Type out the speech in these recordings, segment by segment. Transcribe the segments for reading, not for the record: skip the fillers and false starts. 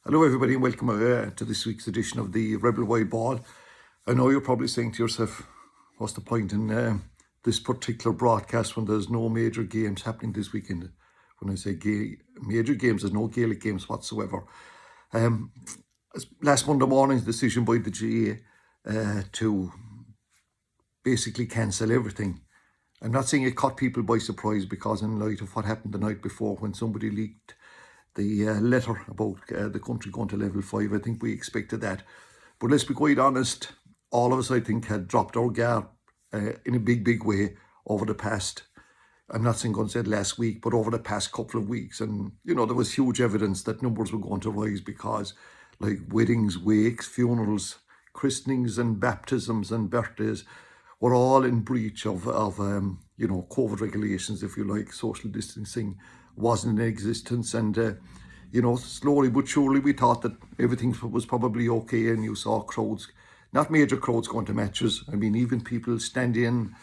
Hello everybody and welcome to this week's edition of the Rebel Wide Ball. I know you're probably saying to yourself, what's the point in this particular broadcast when there's no major games happening this weekend? When I say major games, there's no Gaelic games whatsoever. Last Monday morning's decision by the GAA to basically cancel everything. I'm not saying it caught people by surprise, because in light of what happened the night before when somebody leaked the letter about the country going to level 5, I think we expected that. But let's be quite honest, all of us, I think, had dropped our guard in a big way over the past, I'm not saying going to say last week, but over the past couple of weeks. And, you know, there was huge evidence that numbers were going to rise because, like, weddings, wakes, funerals, christenings and baptisms and birthdays were all in breach of you know, COVID regulations, if you like. Social distancing wasn't in existence, and you know, slowly but surely we thought that everything was probably okay, and you saw crowds, not major crowds, going to matches. I mean, even people standing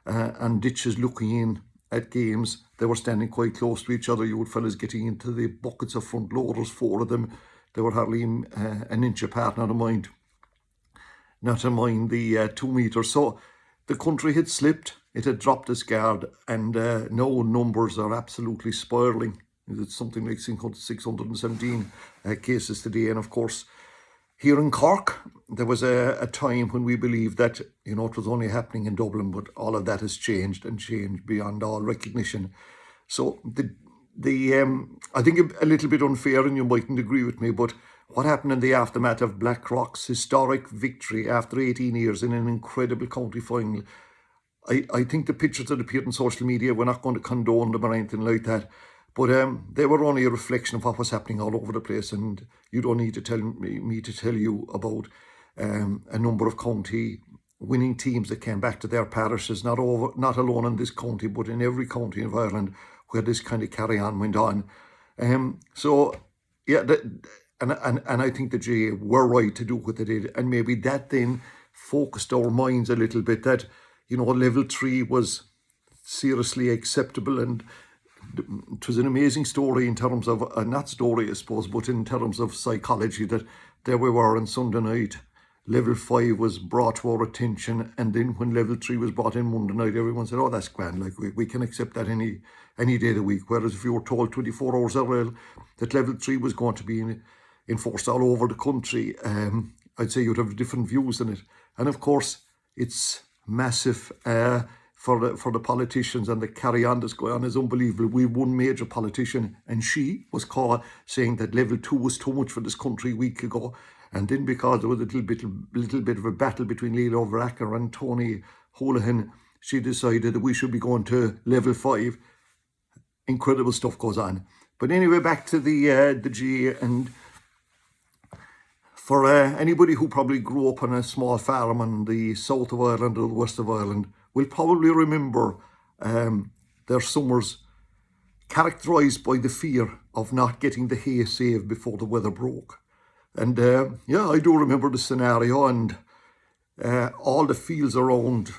on ditches looking in at games, they were standing quite close to each other. You would fellas getting into the buckets of front loaders, 4 of them. They were hardly an inch apart, not to mind the 2 meters. So the country had slipped, it had dropped its guard, and no, numbers are absolutely spiralling. It's something like 617 cases today. And of course, here in Cork, there was a time when we believed that, you know, it was only happening in Dublin, but all of that has changed, and changed beyond all recognition. So I think a little bit unfair, and you mightn't agree with me, but what happened in the aftermath of Blackrock's historic victory after 18 years in an incredible county final, I think the pictures that appeared on social media, we're not going to condone them or anything like that, but they were only a reflection of what was happening all over the place. And you don't need to tell me to tell you about a number of county winning teams that came back to their parishes, not alone in this county, but in every county of Ireland where this kind of carry-on went on. So, yeah, and I think the GAA were right to do what they did, and maybe that then focused our minds a little bit that, you know, level 3 was seriously acceptable. And it was an amazing story in terms of, not story I suppose, but in terms of psychology, that there we were on Sunday night, level 5 was brought to our attention, and then when level 3 was brought in Monday night, everyone said, oh, that's grand, like we can accept that any day of the week. Whereas if you were told 24 hours earlier that level 3 was going to be enforced all over the country, I'd say you'd have different views on it. And of course, it's massive for the politicians, and the carry-on that's going on is unbelievable. We have one major politician, and she was caught saying that level 2 was too much for this country a week ago. And then, because there was a little bit of a battle between Leo Varadkar and Tony Holohan, she decided that we should be going to level 5. Incredible stuff goes on. But anyway, back to the GAA. And for anybody who probably grew up on a small farm in the south of Ireland or the west of Ireland, will probably remember their summers characterised by the fear of not getting the hay saved before the weather broke. And yeah, I do remember the scenario, and all the fields around,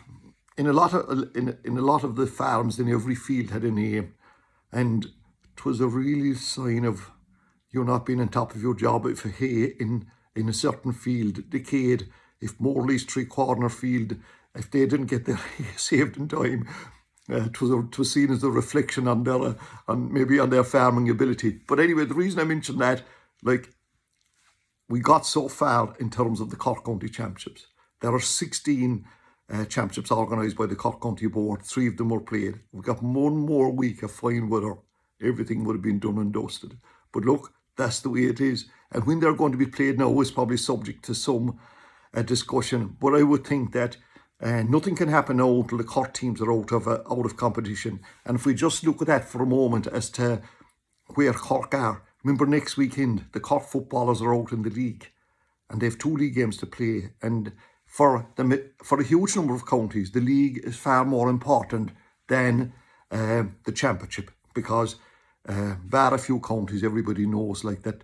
in a lot of the farms, in every field had a name, and it was a really sign of you not being on top of your job if a hay in a certain field decayed, if Morley's three-corner field, if they didn't get their hay saved in time. It was seen as a reflection on their farming ability. But anyway, the reason I mentioned that, like, we got so far in terms of the Cork County Championships. There are 16 championships organised by the Cork County Board. 3 of them were played. We got one more week of fine weather. Everything would have been done and dusted. But look, that's the way it is. And when they're going to be played now is probably subject to some discussion. But I would think that nothing can happen now until the Cork teams are out of competition. And if we just look at that for a moment as to where Cork are, remember next weekend the Cork footballers are out in the league, and they have 2 league games to play. And for a huge number of counties, the league is far more important than the championship, because bar a few counties, everybody knows like that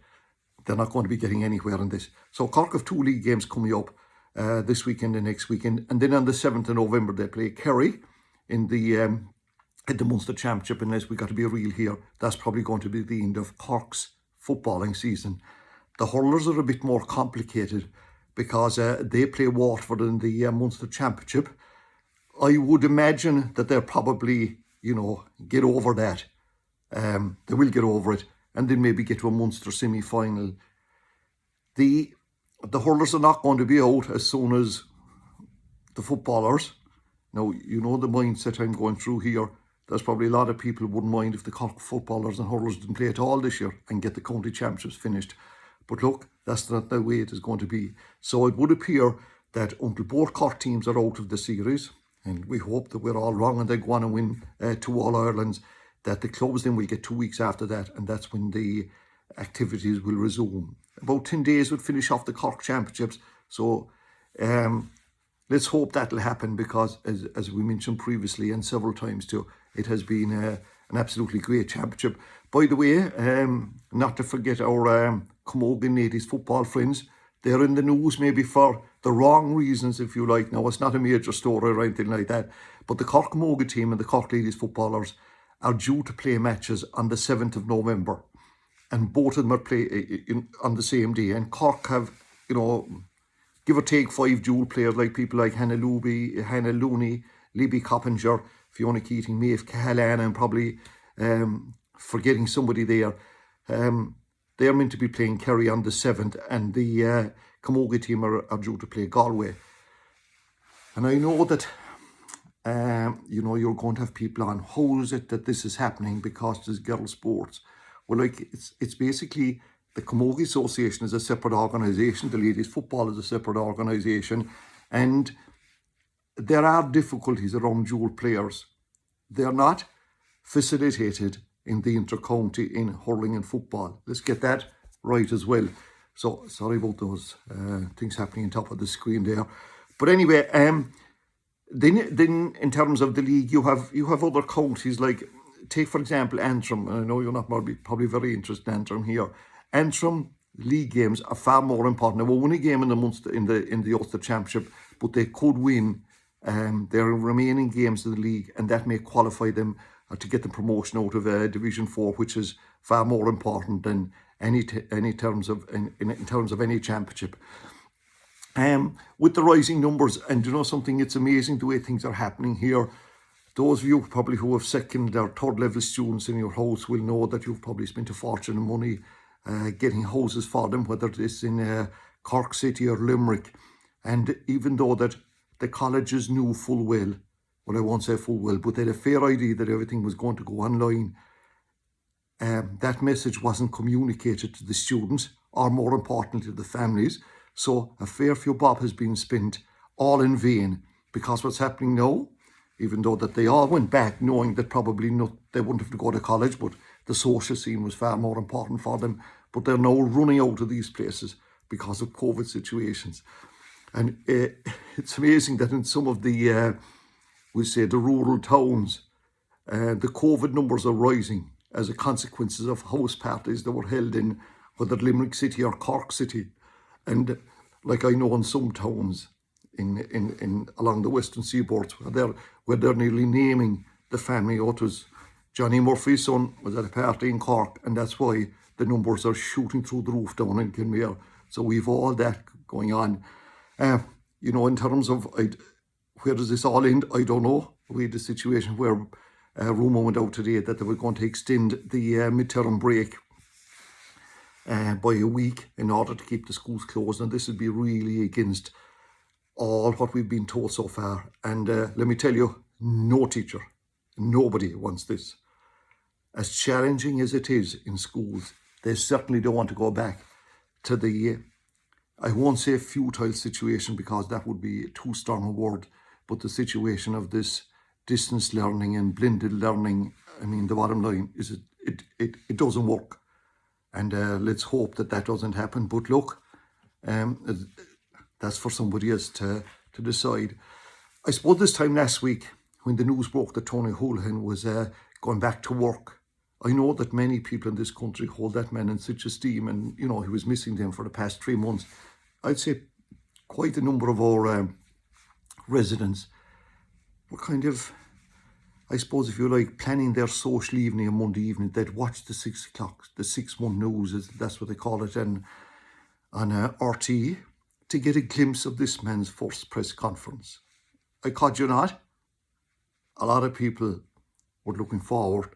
they're not going to be getting anywhere in this. So Cork have 2 league games coming up this weekend and next weekend, and then on the 7th of November they play Kerry in the Munster Championship. Unless we got to be real here, that's probably going to be the end of Cork's footballing season. The hurlers are a bit more complicated because they play Waterford in the Munster Championship. I would imagine that they'll probably, get over that. They will get over it and then maybe get to a Munster semi-final. The hurlers are not going to be out as soon as the footballers. Now, you know the mindset I'm going through here. There's probably a lot of people who wouldn't mind if the Cork footballers and hurlers didn't play at all this year and get the county championships finished. But look, that's not the way it is going to be. So it would appear that until both Cork teams are out of the series, and we hope that we're all wrong and they go on and win 2 All-Irelands, that the clubs then will get 2 weeks after that, and that's when the activities will resume. About 10 days would finish off the Cork Championships. So let's hope that'll happen because, as we mentioned previously and several times too, it has been an absolutely great championship. By the way, not to forget our Camogie ladies football friends. They're in the news maybe for the wrong reasons, if you like. Now, it's not a major story or anything like that, but the Cork Camogie team and the Cork ladies footballers are due to play matches on the 7th of November. And both of them are playing on the same day. And Cork have, give or take 5 dual players, like people like Hannah Looney, Libby Coppinger, Fiona Keating, Maeve Cahalan, and probably forgetting somebody there. They're meant to be playing Kerry on the 7th, and the Camogie team are due to play Galway. And I know that, you're going to have people on, how is it that this is happening because there's girls' sports? Well, it's basically the Camogie Association is a separate organisation, the ladies' football is a separate organisation, and there are difficulties around dual players. They're not facilitated in the inter-county in hurling and football. Let's get that right as well. So sorry about those things happening on top of the screen there. But anyway, then in terms of the league, you have other counties like, take for example Antrim. I know you're not probably very interested in Antrim here. Antrim league games are far more important. They will win a game in the Munster in the Ulster Championship, but they could win their remaining games of the league, and that may qualify them to get the promotion out of Division 4, which is far more important than in terms of any championship. With the rising numbers, and something, it's amazing the way things are happening here. Those of you probably who have second or third level students in your house will know that you've probably spent a fortune of money getting houses for them, whether it's in Cork City or Limerick. And even though that the colleges knew full well, I won't say full well, but they had a fair idea that everything was going to go online, that message wasn't communicated to the students, or more importantly to the families. So a fair few bob has been spent, all in vain, because what's happening now, even though that they all went back knowing that probably they wouldn't have to go to college, but the social scene was far more important for them, but they're now running out of these places because of COVID situations. And it's amazing that in some of the, the rural towns, the COVID numbers are rising as a consequence of house parties that were held in whether Limerick City or Cork City. And like I know in some towns in along the western seaboard where they're nearly naming the family. It was Johnny Murphy's son was at a party in Cork, and that's why the numbers are shooting through the roof down in Kinmare. So we've all that going on. In terms of where does this all end, I don't know. We had a situation where a rumour went out today that they were going to extend the midterm break by a week in order to keep the schools closed, and this would be really against all what we've been told so far. And let me tell you, no teacher, nobody wants this. As challenging as it is in schools, they certainly don't want to go back to the, I won't say futile situation because that would be too strong a word, but the situation of this distance learning and blended learning. I mean, the bottom line is it doesn't work. And let's hope that doesn't happen. But look, that's for somebody else to decide. I suppose this time last week, when the news broke that Tony Holohan was going back to work, I know that many people in this country hold that man in such esteem, and he was missing them for the past 3 months. I'd say quite a number of our residents were kind of, I suppose if you like, planning their social evening on Monday evening. They'd watch the 6 o'clock, the 6-1 news, that's what they call it, and on RTE to get a glimpse of this man's first press conference. I kid you not, a lot of people were looking forward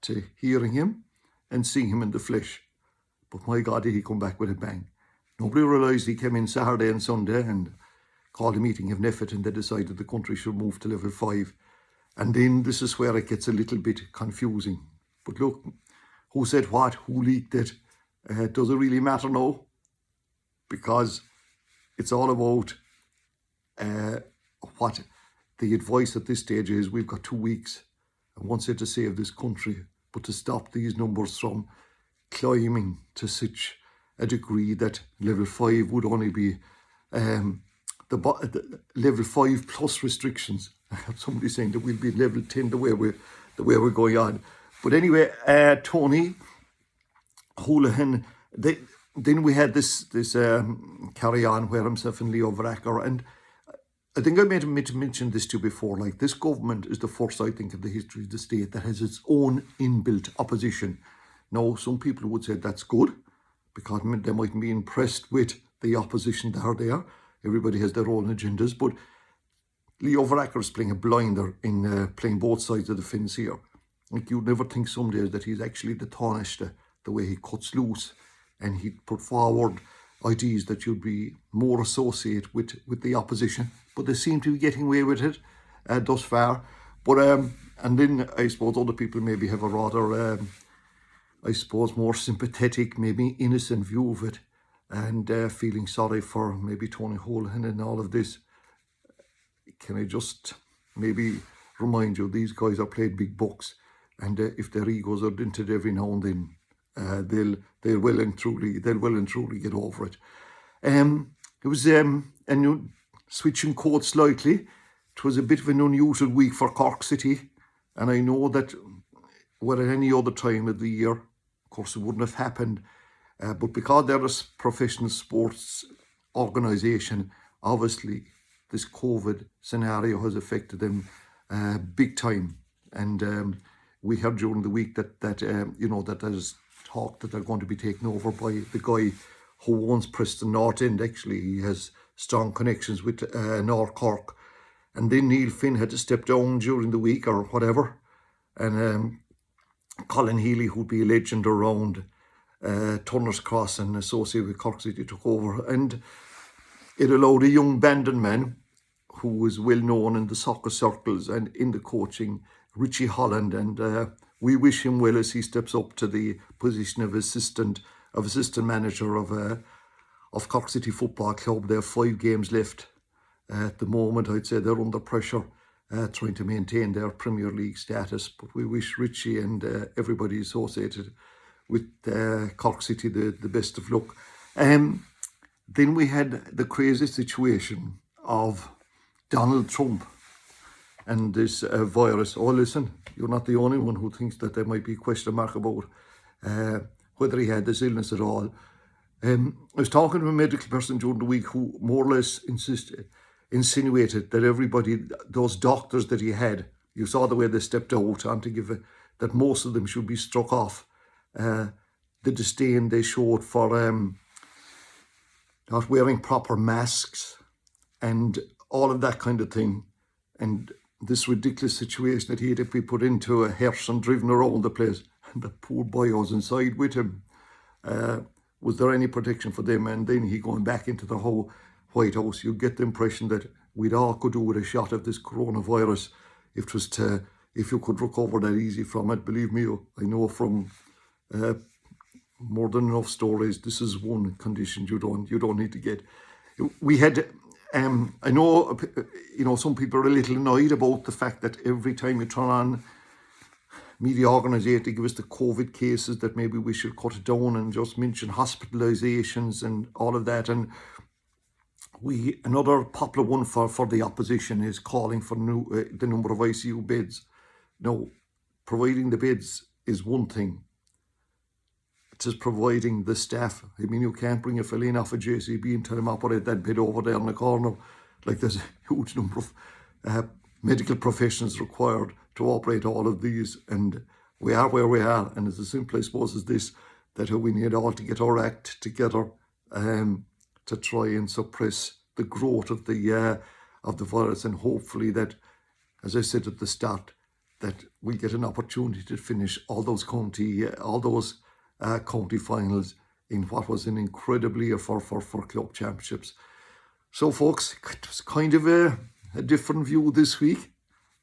to hearing him and seeing him in the flesh. But my God, did he come back with a bang. Nobody realised he came in Saturday and Sunday and called a meeting of NPHET, and they decided the country should move to level 5. And then this is where it gets a little bit confusing. But look, who said what, who leaked it, does it really matter now? Because it's all about what the advice at this stage is. We've got 2 weeks, and one said to save this country, but to stop these numbers from climbing to such a degree that level 5 would only be the level 5 plus restrictions. I have somebody saying that we'll be level 10 the way we're going on. But anyway, Tony Holohan, then we had this carry on where himself and Leo Varadkar, and I think I made a mention this to you before, like this government is the first, I think, in the history of the state that has its own inbuilt opposition. Now, some people would say that's good, because they might be impressed with the opposition that are there. Everybody has their own agendas, but Leo Varadkar is playing a blinder in playing both sides of the fence here. Like, you'd never think some days that he's actually the Taoiseach, the way he cuts loose, and he'd put forward ideas that you'd be more associated with the opposition. But they seem to be getting away with it thus far. But and then I suppose other people maybe have a rather, I suppose, more sympathetic, maybe innocent view of it, and feeling sorry for maybe Tony Holohan and all of this. Can I just maybe remind you, these guys are played big bucks, and if their egos are dented every now and then, they'll well and truly get over it. It was a new switching codes slightly. It was a bit of an unusual week for Cork City, and I know that were at any other time of the year, of course, it wouldn't have happened. But because they're a professional sports organisation, obviously this COVID scenario has affected them big time. And we heard during the week that there's talk that they're going to be taken over by the guy who owns Preston North End. Actually, he has strong connections with North Cork. And then Neil Finn had to step down during the week or whatever. And Colin Healy, who'd be a legend around Turner's Cross and associated with Cork City, took over, and it allowed a young Bandon man who was well known in the soccer circles and in the coaching, Richie Holland, and we wish him well as he steps up to the position of assistant manager of Cork City Football Club. They have 5 games left at the moment. I'd say they're under pressure, trying to maintain their Premier League status. But we wish Richie and everybody associated with Cork City the best of luck. Then we had the crazy situation of Donald Trump and this virus. Oh, listen, you're not the only one who thinks that there might be a question mark about whether he had this illness at all. I was talking to a medical person during the week who more or less insinuated that everybody, those doctors that he had, you saw the way they stepped out on to give that most of them should be struck off. The disdain they showed for not wearing proper masks and all of that kind of thing, and this ridiculous situation that he had to be put into a hearse and driven around the place, and the poor boy was inside with him. Was there any protection for them? And then he going back into the whole White House. You get the impression that we'd all could do with a shot of this coronavirus if you could recover that easy from it. Believe me, I know from more than enough stories. This is one condition you don't need to get. We had I know some people are a little annoyed about the fact that every time you turn on media organisations to give us the COVID cases, that maybe we should cut it down and just mention hospitalisations and all of that. And another popular one for the opposition is calling for the number of ICU beds. Now, providing the beds is one thing. It is providing the staff. I mean, you can't bring a fellow in off a JCB and tell him operate that bed over there in the corner. Like, there's a huge number of medical professionals required to operate all of these, and we are where we are. And it's as simple, I suppose, as this, that we need all to get our act together to try and suppress the growth of the virus, and hopefully that, as I said at the start, that we get an opportunity to finish all those county finals in what was an incredible year for club championships. So folks, it was kind of a different view this week.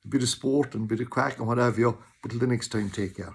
A bit of sport and a bit of crack and what have you. But till the next time, take care.